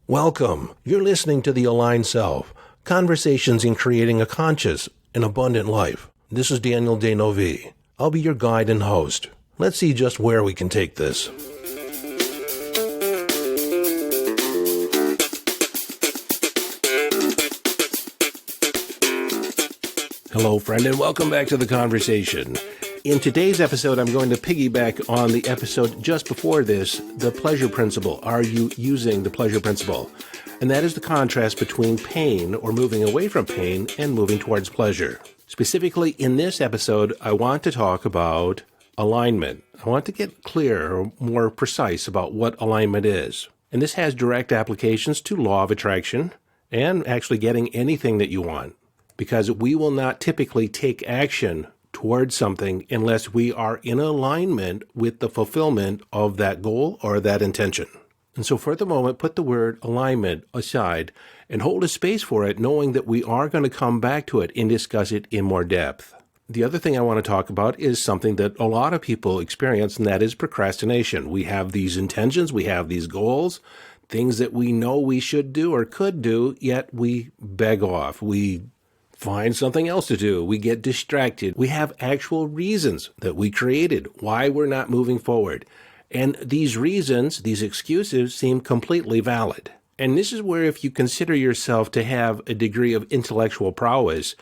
Welcome. You're listening to The Aligned Self, Conversations in Creating a Conscious and Abundant Life. This is Daniel Denovi. I'll be your guide and host. Let's see just where we can take this. Hello, friend, and welcome back to the conversation. In today's episode, I'm going to piggyback on the episode just before this, the pleasure principle. Are you using the pleasure principle? And that is the contrast between pain or moving away from pain and moving towards pleasure. Specifically, in this episode, I want to talk about alignment. I want to get clear or more precise about what alignment is. And this has direct applications to law of attraction and actually getting anything that you want, because we will not typically take action towards something unless we are in alignment with the fulfillment of that goal or that intention. And so for the moment, put the word alignment aside and hold a space for it, knowing that we are going to come back to it and discuss it in more depth. The other thing I want to talk about is something that a lot of people experience, and that is procrastination. We have these intentions, we have these goals, things that we know we should do or could do, yet we beg off. We find something else to do. We get distracted. We have actual reasons that we created why we're not moving forward. And these reasons, these excuses, seem completely valid. And this is where, if you consider yourself to have a degree of intellectual prowess,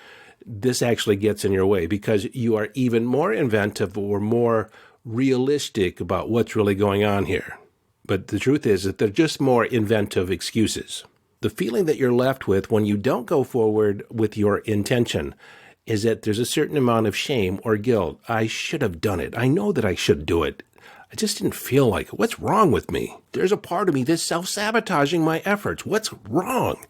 this actually gets in your way, because you are even more inventive or more realistic about what's really going on here. But the truth is that they're just more inventive excuses. The feeling that you're left with when you don't go forward with your intention is that there's a certain amount of shame or guilt. I should have done it. I know that I should do it. I just didn't feel like it. What's wrong with me? There's a part of me that's self-sabotaging my efforts. What's wrong?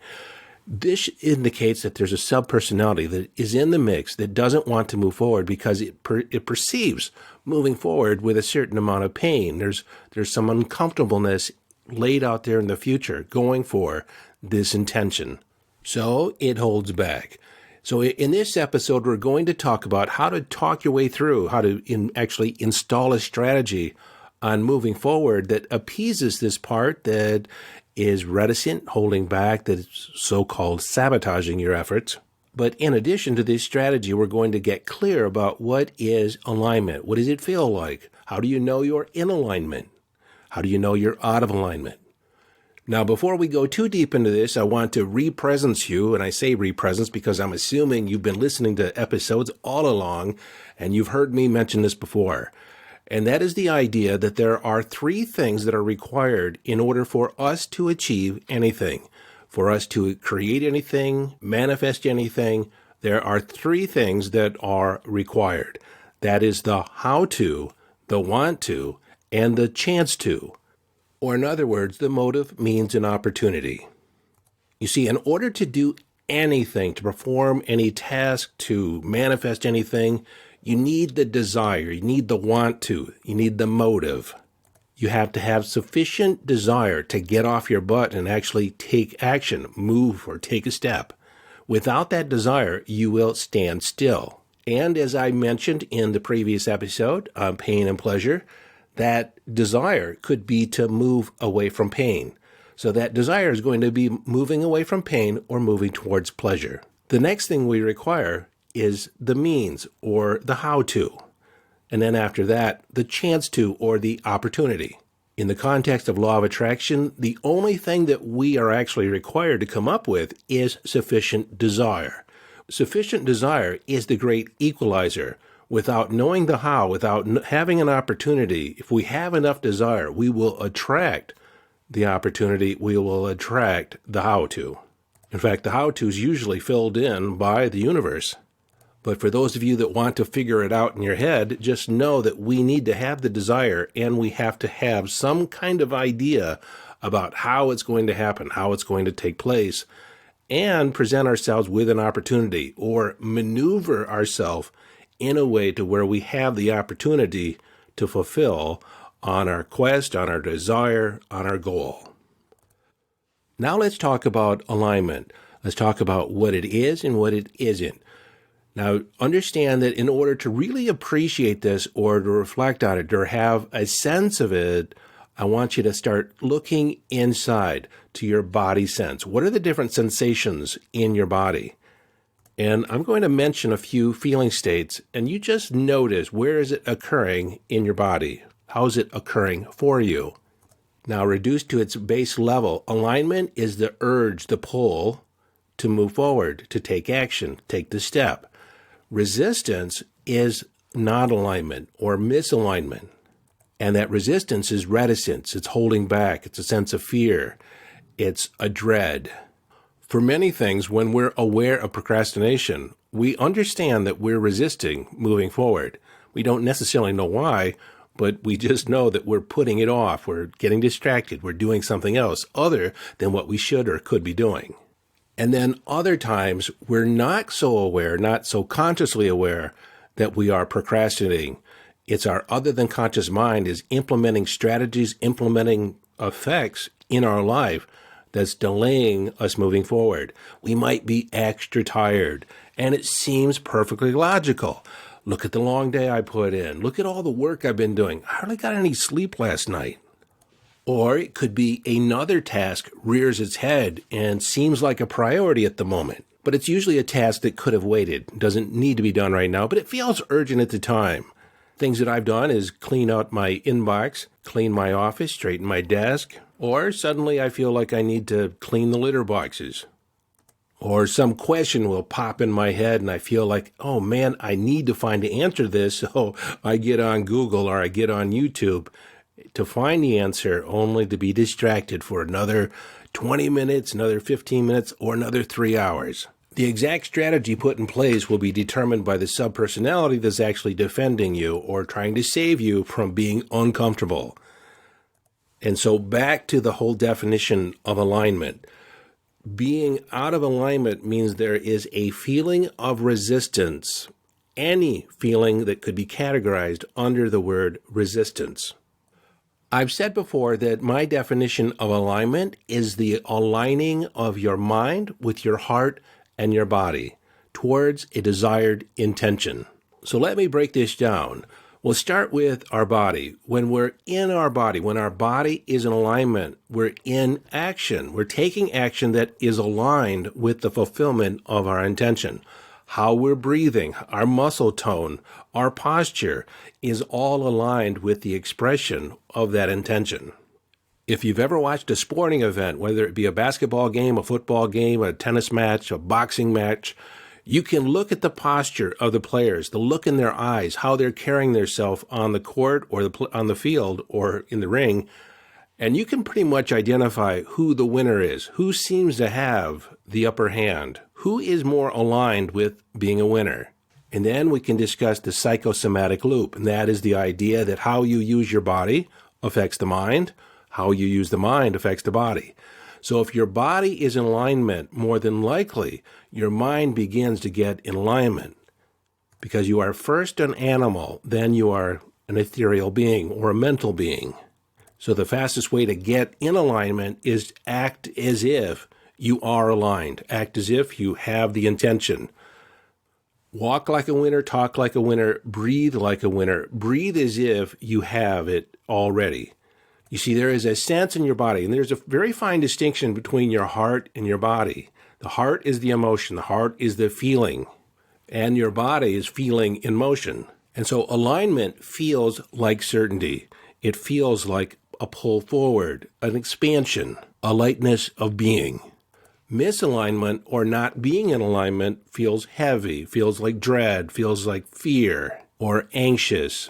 This indicates that there's a sub-personality that is in the mix that doesn't want to move forward because it perceives moving forward with a certain amount of pain. There's some uncomfortableness laid out there in the future going for this intention. So it holds back. So in this episode, we're going to talk about how to talk your way through, how to actually install a strategy on moving forward that appeases this part that is reticent, holding back, that is so-called sabotaging your efforts. But in addition to this strategy, we're going to get clear about what is alignment. What does it feel like? How do you know you're in alignment? How do you know you're out of alignment? Now, before we go too deep into this, I want to re-presence you, and I say re-presence because I'm assuming you've been listening to episodes all along, and you've heard me mention this before. And that is the idea that there are three things that are required in order for us to achieve anything. For us to create anything, manifest anything, there are three things that are required. That is the how to, the want to, and the chance to. Or in other words, the motive, means, and opportunity. You see, in order to do anything, to perform any task, to manifest anything, you need the desire, you need the want to, you need the motive. You have to have sufficient desire to get off your butt and actually take action, move, or take a step. Without that desire, you will stand still. And as I mentioned in the previous episode on pain and pleasure, that desire could be to move away from pain. So that desire is going to be moving away from pain or moving towards pleasure. The next thing we require is the means or the how to. And then after that, the chance to or the opportunity. In the context of law of attraction, the only thing that we are actually required to come up with is sufficient desire. Sufficient desire is the great equalizer. Without knowing the how, without having an opportunity, if we have enough desire, we will attract the opportunity, we will attract the how to. In fact, the how to is usually filled in by the universe. But for those of you that want to figure it out in your head, just know that we need to have the desire, and we have to have some kind of idea about how it's going to happen, how it's going to take place, and present ourselves with an opportunity or maneuver ourselves in a way to where we have the opportunity to fulfill on our quest, on our desire, on our goal. Now let's talk about alignment. Let's talk about what it is and what it isn't. Now, understand that in order to really appreciate this or to reflect on it or have a sense of it, I want you to start looking inside to your body sense. What are the different sensations in your body? And I'm going to mention a few feeling states, and you just notice, where is it occurring in your body? How is it occurring for you? Now, reduced to its base level, alignment is the urge, the pull to move forward, to take action, take the step. Resistance is non-alignment or misalignment. And that resistance is reticence. It's holding back. It's a sense of fear. It's a dread. For many things, when we're aware of procrastination, we understand that we're resisting moving forward. We don't necessarily know why, but we just know that we're putting it off. We're getting distracted. We're doing something else other than what we should or could be doing. And then other times, we're not so aware, not so consciously aware that we are procrastinating. It's our other than conscious mind is implementing strategies, implementing effects in our life that's delaying us moving forward. We might be extra tired, and it seems perfectly logical. Look at the long day I put in. Look at all the work I've been doing. I hardly got any sleep last night. Or it could be another task rears its head and seems like a priority at the moment. But it's usually a task that could have waited, doesn't need to be done right now, but it feels urgent at the time. Things that I've done is clean out my inbox, clean my office, straighten my desk, or suddenly I feel like I need to clean the litter boxes. Or some question will pop in my head and I feel like, oh man, I need to find the answer to this, so I get on Google or I get on YouTube to find the answer, only to be distracted for another 20 minutes, another 15 minutes, or another 3 hours. The exact strategy put in place will be determined by the subpersonality that's actually defending you or trying to save you from being uncomfortable. And so back to the whole definition of alignment. Being out of alignment means there is a feeling of resistance, any feeling that could be categorized under the word resistance. I've said before that my definition of alignment is the aligning of your mind with your heart and your body towards a desired intention. So let me break this down. We'll start with our body. When we're in our body, when our body is in alignment, we're in action. We're taking action that is aligned with the fulfillment of our intention. How we're breathing, our muscle tone, our posture is all aligned with the expression of that intention. If you've ever watched a sporting event, whether it be a basketball game, a football game, a tennis match, a boxing match, you can look at the posture of the players, the look in their eyes, how they're carrying themselves on the court or on the field or in the ring, and you can pretty much identify who the winner is, who seems to have the upper hand, who is more aligned with being a winner. And then we can discuss the psychosomatic loop, and that is the idea that how you use your body affects the mind, how you use the mind affects the body. So if your body is in alignment, more than likely, your mind begins to get in alignment. Because you are first an animal, then you are an ethereal being or a mental being. So the fastest way to get in alignment is act as if you are aligned. Act as if you have the intention. Walk like a winner, talk like a winner, breathe like a winner. Breathe as if you have it already. You see, there is a sense in your body, and there's a very fine distinction between your heart and your body. The heart is the emotion. The heart is the feeling. And your body is feeling in motion. And so alignment feels like certainty. It feels like a pull forward, an expansion, a lightness of being. Misalignment or not being in alignment feels heavy, feels like dread, feels like fear or anxious.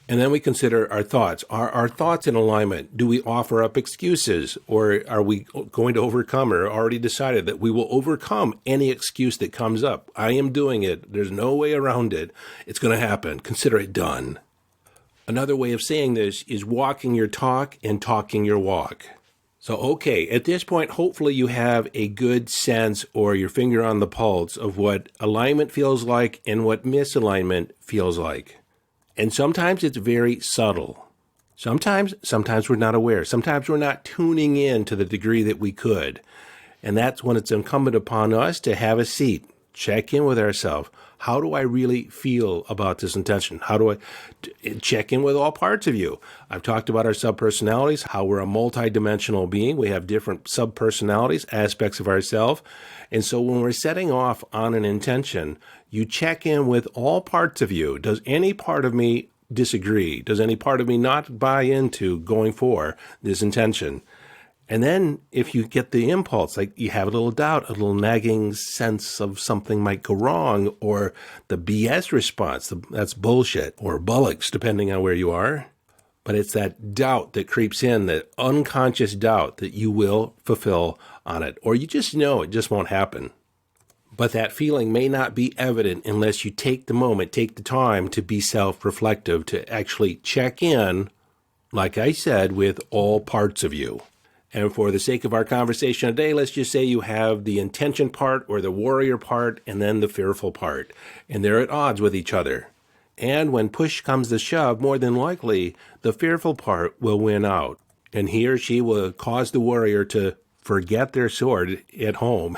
And then we consider our thoughts. Are our thoughts in alignment? Do we offer up excuses? Or are we going to overcome or already decided that we will overcome any excuse that comes up? I am doing it. There's no way around it. It's going to happen. Consider it done. Another way of saying this is walking your talk and talking your walk. So, okay, at this point, hopefully you have a good sense or your finger on the pulse of what alignment feels like and what misalignment feels like. And sometimes it's very subtle. Sometimes we're not aware. Sometimes we're not tuning in to the degree that we could. And that's when it's incumbent upon us to have a seat, check in with ourselves. How do I really feel about this intention? How do I check in with all parts of you? I've talked about our subpersonalities, how we're a multidimensional being. We have different subpersonalities, aspects of ourselves. And so when we're setting off on an intention, you check in with all parts of you. Does any part of me disagree? Does any part of me not buy into going for this intention? And then if you get the impulse, like you have a little doubt, a little nagging sense of something might go wrong, or the BS response, that's bullshit, or bollocks, depending on where you are. But it's that doubt that creeps in, that unconscious doubt that you will fulfill on it, or you just know it just won't happen. But that feeling may not be evident unless you take the moment, take the time to be self-reflective, to actually check in, like I said, with all parts of you. And for the sake of our conversation today, let's just say you have the intention part or the warrior part and then the fearful part. And they're at odds with each other. And when push comes to shove, more than likely, the fearful part will win out. And he or she will cause the warrior to forget their sword at home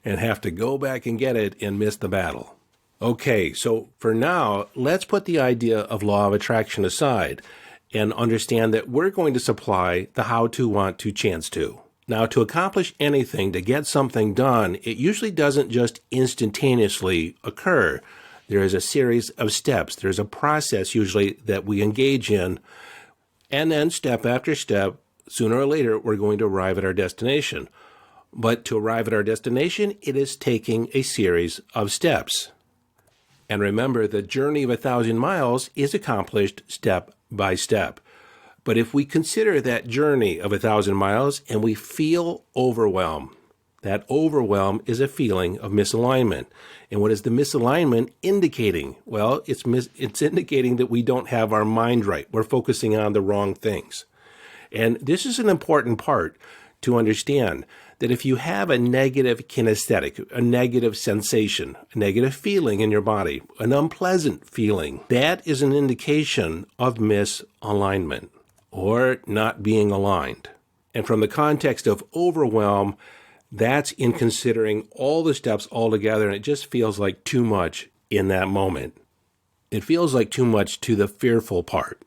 and have to go back and get it and miss the battle. Okay, so for now, let's put the idea of law of attraction aside and understand that we're going to supply the how to, want to, chance to. Now, to accomplish anything, to get something done, it usually doesn't just instantaneously occur. There is a series of steps. There's a process usually that we engage in, and then step after step, sooner or later, we're going to arrive at our destination. But to arrive at our destination, it is taking a series of steps. And remember, the journey of 1,000 miles is accomplished step by step. But if we consider that journey of 1,000 miles and we feel overwhelmed, that overwhelm is a feeling of misalignment. And what is the misalignment indicating? Well, it's indicating that we don't have our mind right. We're focusing on the wrong things. And this is an important part to understand, that if you have a negative kinesthetic, a negative sensation, a negative feeling in your body, an unpleasant feeling, that is an indication of misalignment or not being aligned. And from the context of overwhelm, that's in considering all the steps all together, and it just feels like too much in that moment. It feels like too much to the fearful part.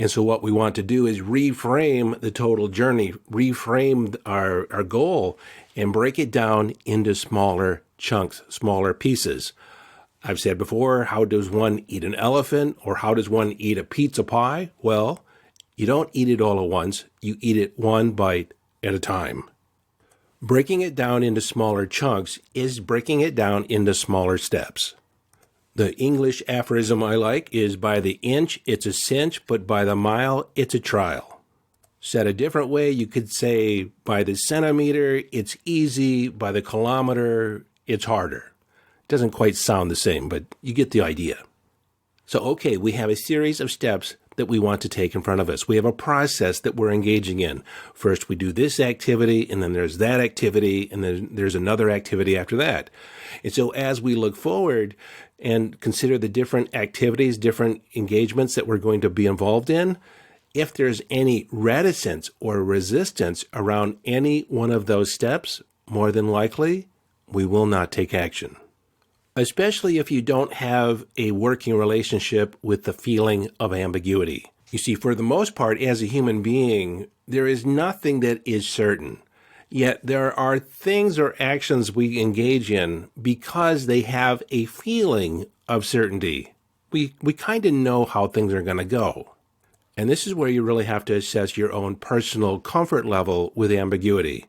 And so what we want to do is reframe the total journey, reframe our goal, and break it down into smaller chunks, smaller pieces. I've said before, how does one eat an elephant, or how does one eat a pizza pie? Well, you don't eat it all at once. You eat it one bite at a time. Breaking it down into smaller chunks is breaking it down into smaller steps. The English aphorism I like is, by the inch, it's a cinch, but by the mile, it's a trial. Said a different way, you could say, by the centimeter, it's easy, by the kilometer, it's harder. Doesn't quite sound the same, but you get the idea. So, okay, we have a series of steps that we want to take in front of us. We have a process that we're engaging in. First, we do this activity, and then there's that activity, and then there's another activity after that. And so as we look forward and consider the different activities, different engagements that we're going to be involved in, if there's any reticence or resistance around any one of those steps, more than likely, we will not take action. Especially if you don't have a working relationship with the feeling of ambiguity. You see, for the most part, as a human being, there is nothing that is certain. Yet there are things or actions we engage in because they have a feeling of certainty. We kind of know how things are going to go. And this is where you really have to assess your own personal comfort level with ambiguity.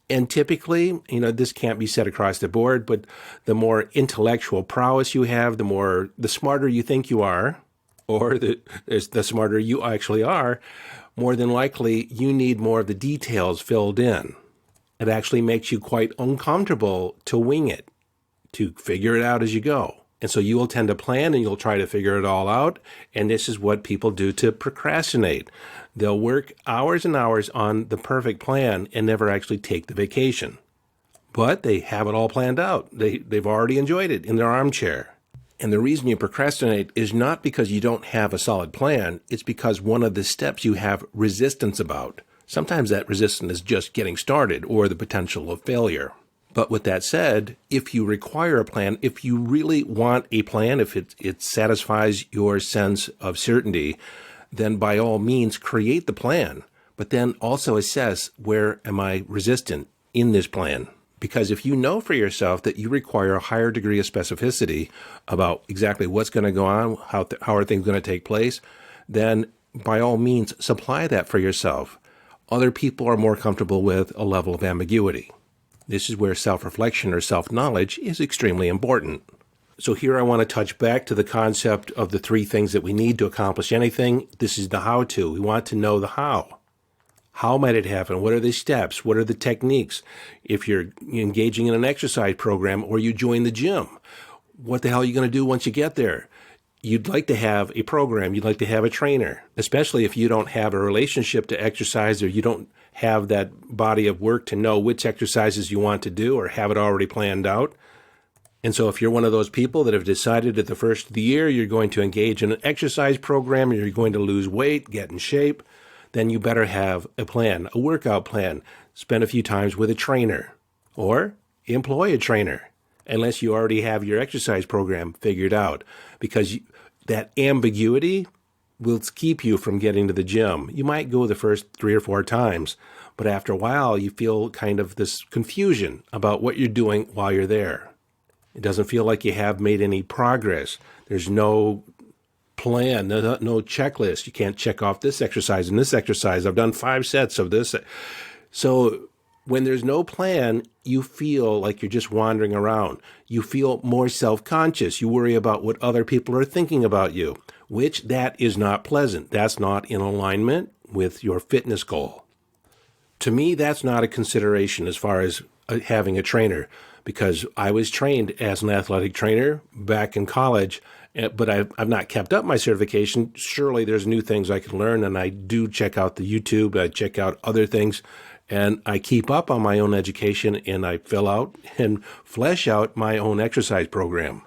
And typically, this can't be said across the board, but the more intellectual prowess you have, the smarter you think you are, or the smarter you actually are, more than likely you need more of the details filled in. It actually makes you quite uncomfortable to wing it, to figure it out as you go. And so you will tend to plan and you'll try to figure it all out. And this is what people do to procrastinate. They'll work hours and hours on the perfect plan and never actually take the vacation. But they have it all planned out. They've already enjoyed it in their armchair. And the reason you procrastinate is not because you don't have a solid plan. It's because one of the steps you have resistance about. Sometimes that resistance is just getting started or the potential of failure. But with that said, if you require a plan, if you really want a plan, if it satisfies your sense of certainty, then by all means create the plan. But then also assess, where am I resistant in this plan? Because if you know for yourself that you require a higher degree of specificity about exactly what's going to go on, how are things going to take place, then by all means supply that for yourself. Other people are more comfortable with a level of ambiguity. This is where self-reflection or self-knowledge is extremely important. So here I want to touch back to the concept of the 3 things that we need to accomplish anything. This is the how-to. We want to know the how. How might it happen? What are the steps? What are the techniques? If you're engaging in an exercise program or you join the gym, what the hell are you going to do once you get there? You'd like to have a program. You'd like to have a trainer, especially if you don't have a relationship to exercise or you don't have that body of work to know which exercises you want to do or have it already planned out. And so if you're one of those people that have decided at the first of the year you're going to engage in an exercise program, you're going to lose weight, get in shape, then you better have a plan, a workout plan. Spend a few times with a trainer or employ a trainer, unless you already have your exercise program figured out, because that ambiguity will keep you from getting to the gym. You might go the first 3 or 4 times, but after a while you feel kind of this confusion about what you're doing while you're there. It doesn't feel like you have made any progress. There's no plan, no checklist. You can't check off this exercise and this exercise. I've done 5 sets of this. So when there's no plan, you feel like you're just wandering around. You feel more self-conscious. You worry about what other people are thinking about you, which that is not pleasant. That's not in alignment with your fitness goal. To me, that's not a consideration as far as having a trainer, because I was trained as an athletic trainer back in college, but I've not kept up my certification. Surely there's new things I can learn, and I do check out the YouTube. I check out other things, and I keep up on my own education, and I fill out and flesh out my own exercise program.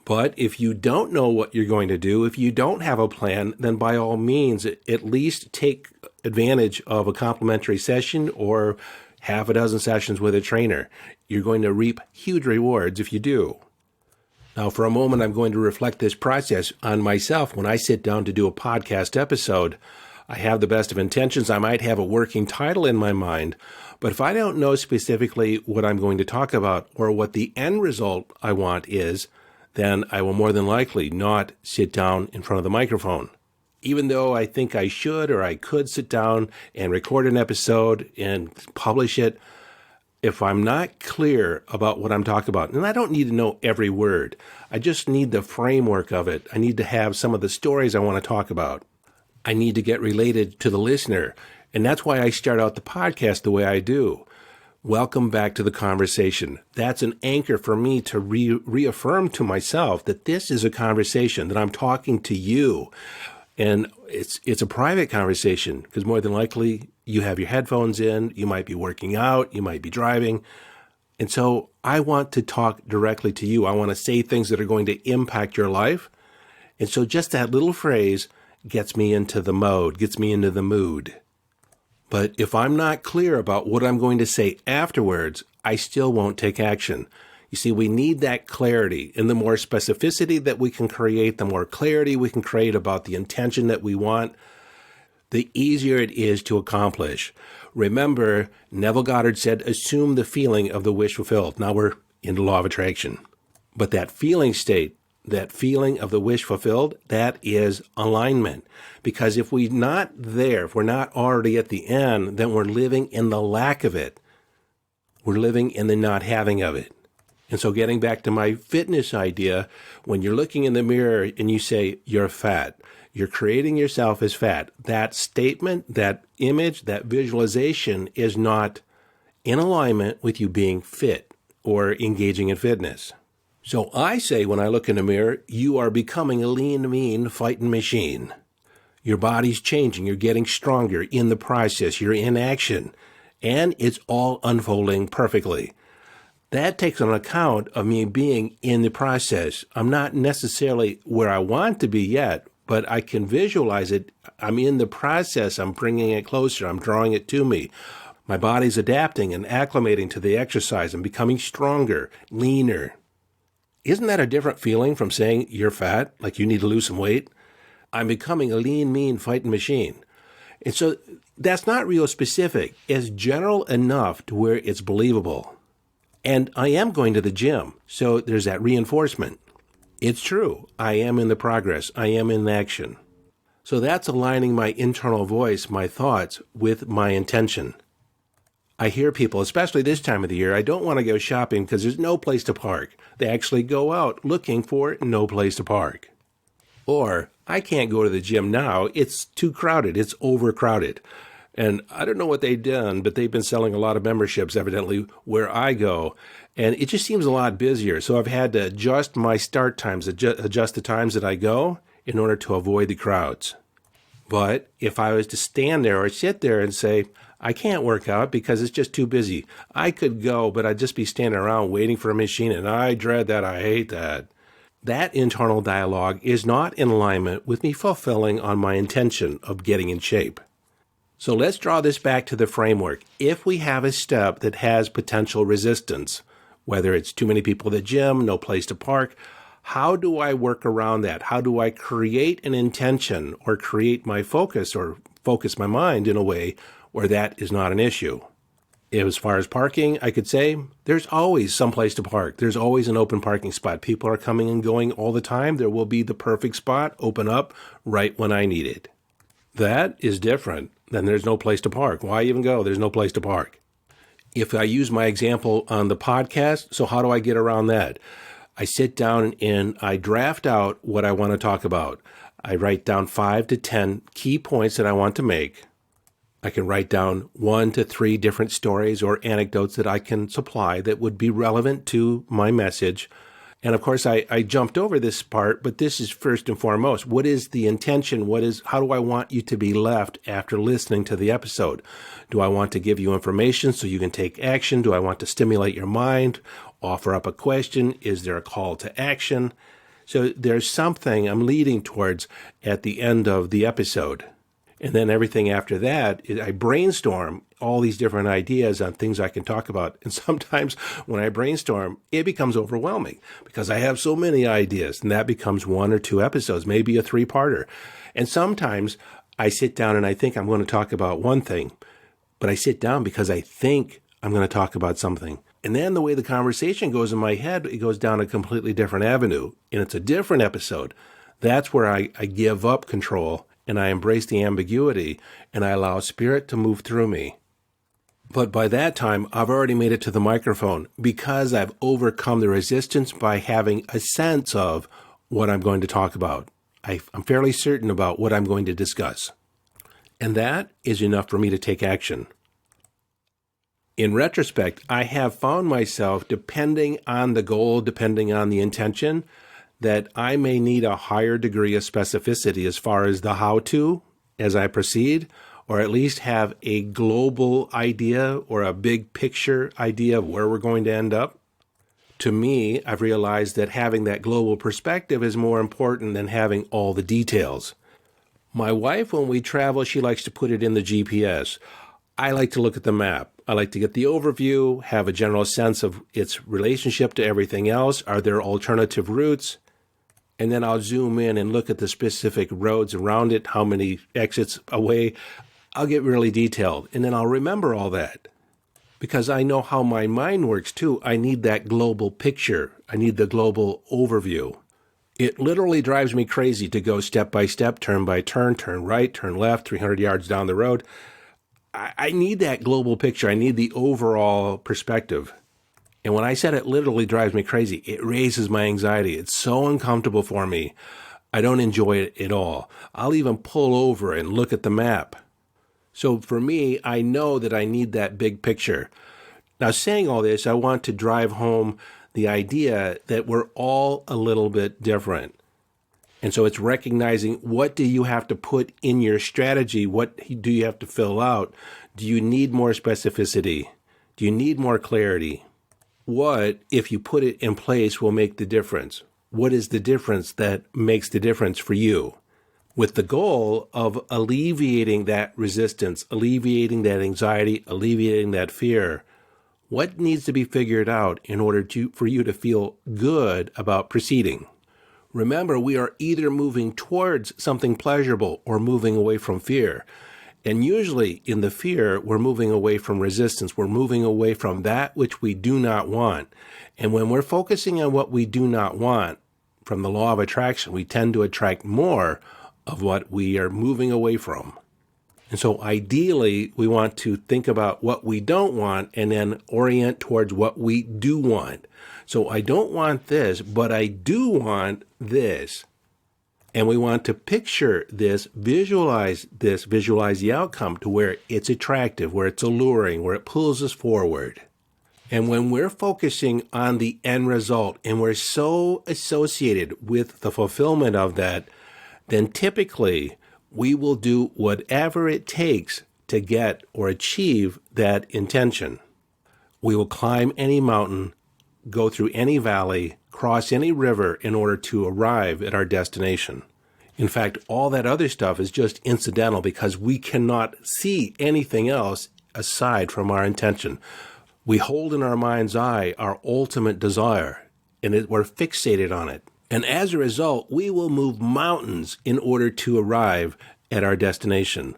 But if you don't know what you're going to do, if you don't have a plan, then by all means, at least take advantage of a complimentary session or half a dozen sessions with a trainer. You're going to reap huge rewards if you do. Now, for a moment, I'm going to reflect this process on myself. When I sit down to do a podcast episode, I have the best of intentions. I might have a working title in my mind, but if I don't know specifically what I'm going to talk about or what the end result I want is, then I will more than likely not sit down in front of the microphone. Even though I think I should or I could sit down and record an episode and publish it, if I'm not clear about what I'm talking about, and I don't need to know every word, I just need the framework of it. I need to have some of the stories I want to talk about. I need to get related to the listener, and that's why I start out the podcast the way I do. Welcome back to the conversation. That's an anchor for me to reaffirm to myself that this is a conversation, that I'm talking to you. And it's a private conversation, because more than likely you have your headphones in, you might be working out, you might be driving. And so I want to talk directly to you. I want to say things that are going to impact your life. And so just that little phrase gets me into the mode, gets me into the mood. But if I'm not clear about what I'm going to say afterwards, I still won't take action. You see, we need that clarity, and the more specificity that we can create, the more clarity we can create about the intention that we want, the easier it is to accomplish. Remember, Neville Goddard said, assume the feeling of the wish fulfilled. Now we're in the law of attraction. But that feeling state, that feeling of the wish fulfilled, that is alignment. Because if we're not there, if we're not already at the end, then we're living in the lack of it. We're living in the not having of it. And so getting back to my fitness idea, when you're looking in the mirror and you say, you're fat, you're creating yourself as fat. That statement, that image, that visualization is not in alignment with you being fit or engaging in fitness. So I say when I look in the mirror, you are becoming a lean, mean fighting machine. Your body's changing. You're getting stronger in the process. You're in action. And it's all unfolding perfectly. That takes on account of me being in the process. I'm not necessarily where I want to be yet, but I can visualize it. I'm in the process. I'm bringing it closer. I'm drawing it to me. My body's adapting and acclimating to the exercise and becoming stronger, leaner. Isn't that a different feeling from saying you're fat, like you need to lose some weight? I'm becoming a lean, mean fighting machine. And so that's not real specific. It's general enough to where it's believable. And I am going to the gym, so there's that reinforcement. It's true. I am in the progress. I am in action. So that's aligning my internal voice, my thoughts, with my intention. I hear people, especially this time of the year, I don't want to go shopping because there's no place to park. They actually go out looking for no place to park. Or, I can't go to the gym now. It's too crowded. It's overcrowded. And I don't know what they've done, but they've been selling a lot of memberships, evidently, where I go. And it just seems a lot busier. So I've had to adjust my start times, adjust the times that I go in order to avoid the crowds. But if I was to stand there or sit there and say, I can't work out because it's just too busy, I could go, but I'd just be standing around waiting for a machine, and I dread that. I hate that. That internal dialogue is not in alignment with me fulfilling on my intention of getting in shape. So let's draw this back to the framework. If we have a step that has potential resistance, whether it's too many people at the gym, no place to park, how do I work around that? How do I create an intention or create my focus or focus my mind in a way where that is not an issue? As far as parking, I could say there's always some place to park. There's always an open parking spot. People are coming and going all the time. There will be the perfect spot open up right when I need it. That is different than there's no place to park. Why even go? There's no place to park. If I use my example on the podcast, so how do I get around that? I sit down and I draft out what I want to talk about. I write down 5 to 10 key points that I want to make. I can write down 1 to 3 different stories or anecdotes that I can supply that would be relevant to my message. And of course, I jumped over this part, but this is first and foremost. What is the intention? How do I want you to be left after listening to the episode? Do I want to give you information so you can take action? Do I want to stimulate your mind? Offer up a question? Is there a call to action? So there's something I'm leading towards at the end of the episode. And then everything after that, I brainstorm all these different ideas on things I can talk about. And sometimes when I brainstorm, it becomes overwhelming because I have so many ideas. And that becomes 1 or 2 episodes, maybe a 3-parter. And sometimes I sit down and I think I'm going to talk about one thing, but I sit down because I think I'm going to talk about something. And then the way the conversation goes in my head, it goes down a completely different avenue. And it's a different episode. That's where I give up control and I embrace the ambiguity, and I allow spirit to move through me. But by that time, I've already made it to the microphone because I've overcome the resistance by having a sense of what I'm going to talk about. I'm fairly certain about what I'm going to discuss. And that is enough for me to take action. In retrospect, I have found myself, depending on the goal, depending on the intention, that I may need a higher degree of specificity as far as the how-to as I proceed, or at least have a global idea or a big picture idea of where we're going to end up. To me, I've realized that having that global perspective is more important than having all the details. My wife, when we travel, she likes to put it in the GPS. I like to look at the map. I like to get the overview, have a general sense of its relationship to everything else. Are there alternative routes? And then I'll zoom in and look at the specific roads around it, how many exits away. I'll get really detailed, and then I'll remember all that. Because I know how my mind works too. I need that global picture. I need the global overview. It literally drives me crazy to go step by step, turn by turn right, turn left, 300 yards down the road. I need that global picture. I need the overall perspective. And when I said it literally drives me crazy, it raises my anxiety. It's so uncomfortable for me. I don't enjoy it at all. I'll even pull over and look at the map. So for me, I know that I need that big picture. Now, saying all this, I want to drive home the idea that we're all a little bit different. And so it's recognizing, what do you have to put in your strategy? What do you have to fill out? Do you need more specificity? Do you need more clarity? What, if you put it in place, will make the difference? What is the difference that makes the difference for you? with the goal of alleviating that resistance, alleviating that anxiety, alleviating that fear. What needs to be figured out in order for you to feel good about proceeding? Remember, we are either moving towards something pleasurable or moving away from fear. And usually in the fear, we're moving away from resistance. We're moving away from that which we do not want. And when we're focusing on what we do not want, from the law of attraction, we tend to attract more of what we are moving away from. And so ideally, we want to think about what we don't want and then orient towards what we do want. So I don't want this, but I do want this. And we want to picture this, visualize the outcome to where it's attractive, where it's alluring, where it pulls us forward. And when we're focusing on the end result and we're so associated with the fulfillment of that, then typically we will do whatever it takes to get or achieve that intention. We will climb any mountain, go through any valley, cross any river in order to arrive at our destination. In fact, all that other stuff is just incidental because we cannot see anything else aside from our intention. We hold in our mind's eye our ultimate desire, and we're fixated on it. And as a result, we will move mountains in order to arrive at our destination.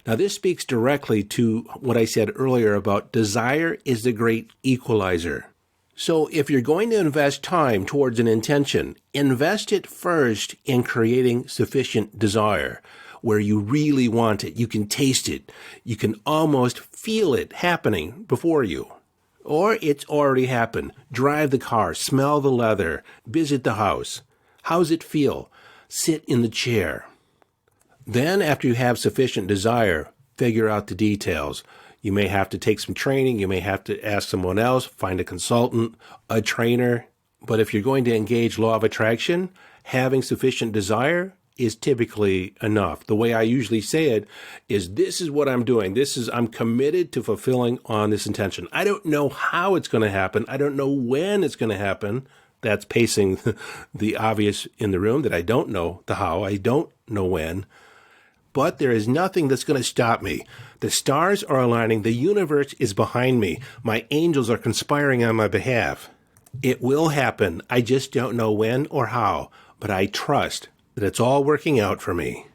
Now, this speaks directly to what I said earlier about desire is the great equalizer. So if you're going to invest time towards an intention, invest it first in creating sufficient desire, where you really want it. You can taste it. You can almost feel it happening before you. Or it's already happened. Drive the car, smell the leather, visit the house. How's it feel? Sit in the chair. Then, after you have sufficient desire, figure out the details. You may have to take some training. You may have to ask someone else, find a consultant, a trainer. But if you're going to engage law of attraction, having sufficient desire is typically enough. The way I usually say it is, this is what I'm doing. I'm committed to fulfilling on this intention. I don't know how it's going to happen. I don't know when it's going to happen. That's pacing the obvious in the room, that I don't know the how. I don't know when. But there is nothing that's going to stop me. The stars are aligning. The universe is behind me. My angels are conspiring on my behalf. It will happen. I just don't know when or how, but I trust that it's all working out for me.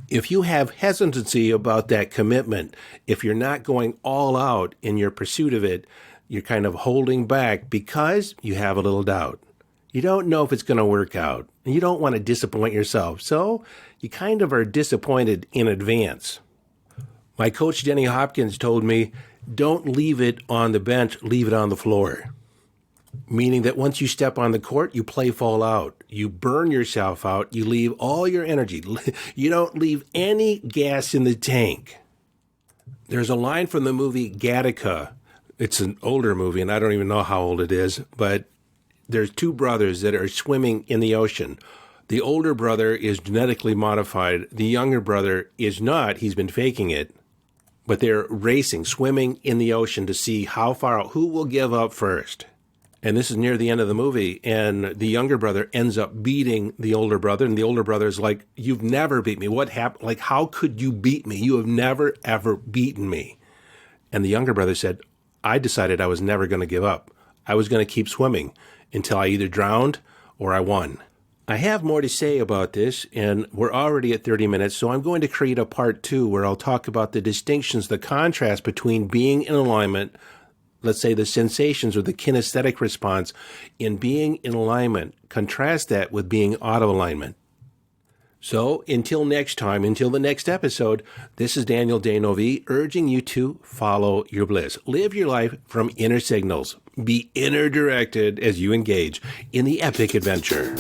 If you have hesitancy about that commitment, if you're not going all out in your pursuit of it, you're kind of holding back because you have a little doubt. You don't know if it's going to work out, and you don't want to disappoint yourself, so you kind of are disappointed in advance. My coach, Denny Hopkins, told me, don't leave it on the bench, leave it on the floor. Meaning that once you step on the court, you play full out. You burn yourself out. You leave all your energy. You don't leave any gas in the tank. There's a line from the movie Gattaca. It's an older movie, and I don't even know how old it is, but there's two brothers that are swimming in the ocean. The older brother is genetically modified. The younger brother is not. He's been faking it. But they're racing, swimming in the ocean to see how far out, who will give up first. And this is near the end of the movie, and the younger brother ends up beating the older brother, and the older brother is like, you've never beat me. What happened? Like, how could you beat me? You have never, ever beaten me. And the younger brother said, I decided I was never going to give up. I was going to keep swimming until I either drowned or I won. I have more to say about this, and we're already at 30 minutes, so I'm going to create a part 2 where I'll talk about the distinctions, the contrast between being in alignment, let's say the sensations or the kinesthetic response in being in alignment. Contrast that with being out of alignment. So until next time, until the next episode, this is Daniel Danovi urging you to follow your bliss. Live your life from inner signals. Be inner directed as you engage in the epic adventure.